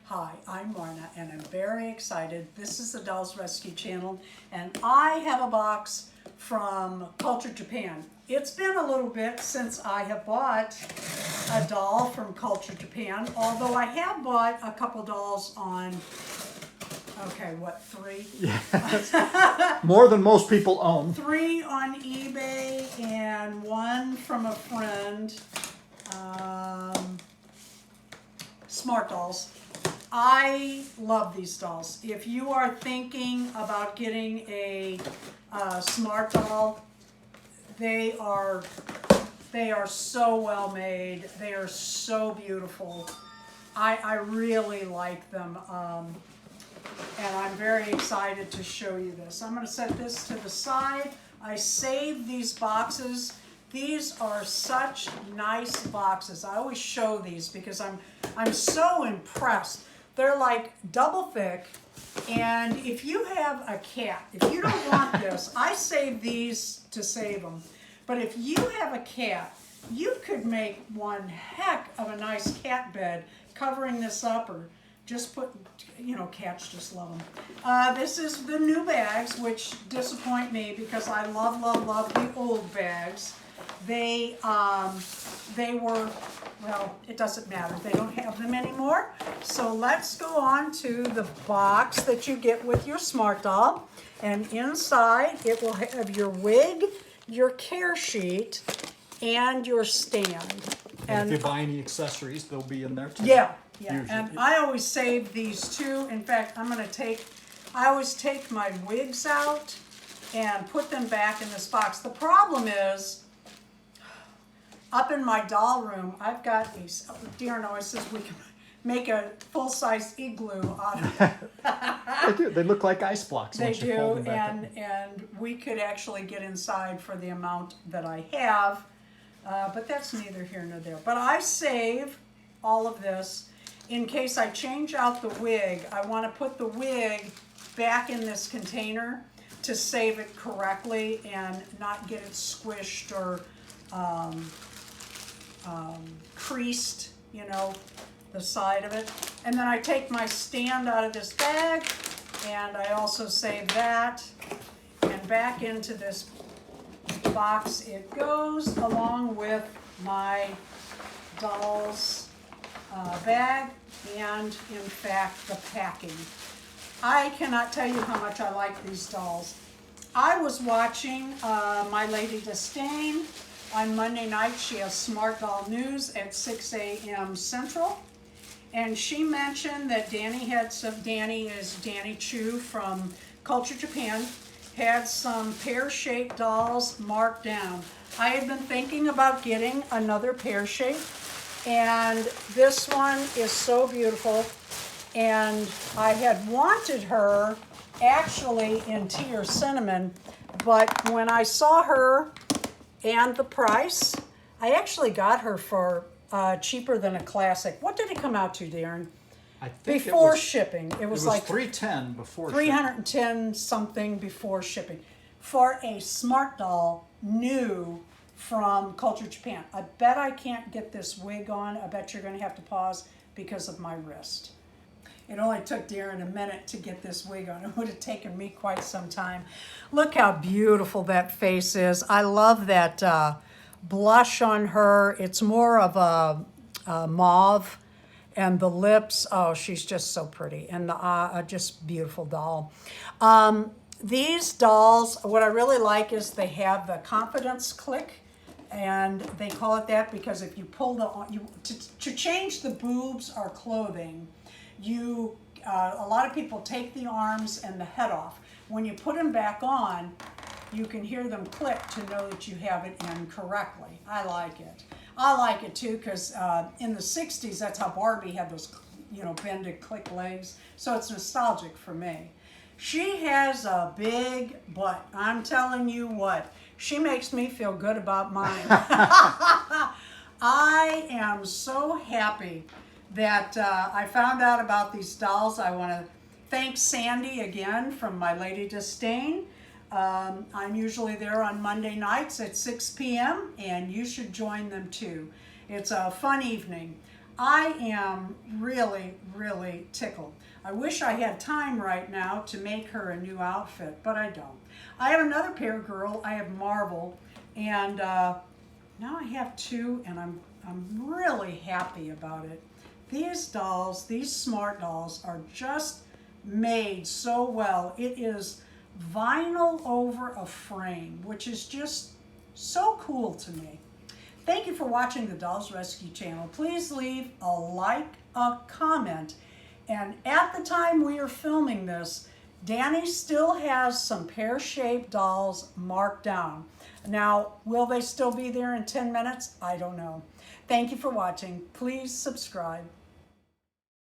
Hi, I'm Marna and I'm very excited. This is the Dolls Rescue Channel and I have a box from Culture Japan. It's been a little bit since I have bought a doll from Culture Japan, although I have bought a couple dolls on, okay, what, 3? Yeah. More than most people own. 3 on eBay and 1 from a friend. Smart Dolls. I love these dolls. If you are thinking about getting a smart doll, they are so well made. They are so beautiful. I really like them. And I'm very excited to show you this. I'm going to set this to the side. I saved these boxes. These are such nice boxes. I always show these because I'm so impressed. They're like double thick, and if you have a cat, if you don't want this, I save these to save them. But if you have a cat, you could make one heck of a nice cat bed covering this up, or just put, you know, cats just love them. This is the new bags, which disappoint me because I love, love, love the old bags. They were, well, it doesn't matter. They don't have them anymore. So let's go on to the box that you get with your Smart Doll. And inside it will have your wig, your care sheet, and your stand. And if you buy any accessories, they'll be in there too. Yeah, yeah. Usually. And I always save these too. In fact, I always take my wigs out and put them back in this box. The problem is, up in my doll room, I've got these, dear Noah says we can make a full-size igloo out of it. They do. They look like ice blocks. They once you fold do, them back up. and we could actually get inside for the amount that I have, but that's neither here nor there. But I save all of this in case I change out the wig. I want to put the wig back in this container to save it correctly and not get it squished or creased, you know, the side of it. And then I take my stand out of this bag and I also save that, and back into this box it goes, along with my doll's bag and, in fact, the packing. I cannot tell you how much I like these dolls. I was watching My Lady Disdain. On Monday night, she has Smart Doll News at 6 a.m. Central. And she mentioned that Danny is Danny Chu from Culture Japan, had some pear-shaped dolls marked down. I had been thinking about getting another pear-shape, and this one is so beautiful. And I had wanted her actually in tea or cinnamon, but when I saw her and the price, I actually got her for cheaper than a classic. What did it come out to, Darren? I think before shipping, it was like $310 before 310 something before shipping for a Smart Doll new from Culture Japan. I bet I can't get this wig on. I bet you're going to have to pause because of my wrist. It only took Darren a minute to get this wig on. It would have taken me quite some time. Look how beautiful that face is. I love that blush on her. It's more of a mauve. And the lips, oh, she's just so pretty. And the just beautiful doll. These dolls, what I really like is they have the confidence click. And they call it that because if you pull to change the boobs or clothing, a lot of people take the arms and the head off. When you put them back on, you can hear them click to know that you have it in correctly. I like it. I like it too because in the 60s, that's how Barbie had those, you know, bended click legs. So it's nostalgic for me. She has a big butt. I'm telling you what, she makes me feel good about mine. I am so happy that I found out about these dolls. I want to thank Sandy again from My Lady Disdain. I'm usually there on Monday nights at 6 p.m. and you should join them too. It's a fun evening. I am really, really tickled. I wish I had time right now to make her a new outfit, but I don't. I have another Pear girl. I have Marvel, and now I have two, and I'm really happy about it. These dolls, these Smart Dolls, are just made so well. It is vinyl over a frame, which is just so cool to me. Thank you for watching the Dolls Rescue channel. Please leave a like, a comment, and at the time we are filming this, Danny still has some pear-shaped dolls marked down. Now, will they still be there in 10 minutes? I don't know. Thank you for watching. Please subscribe.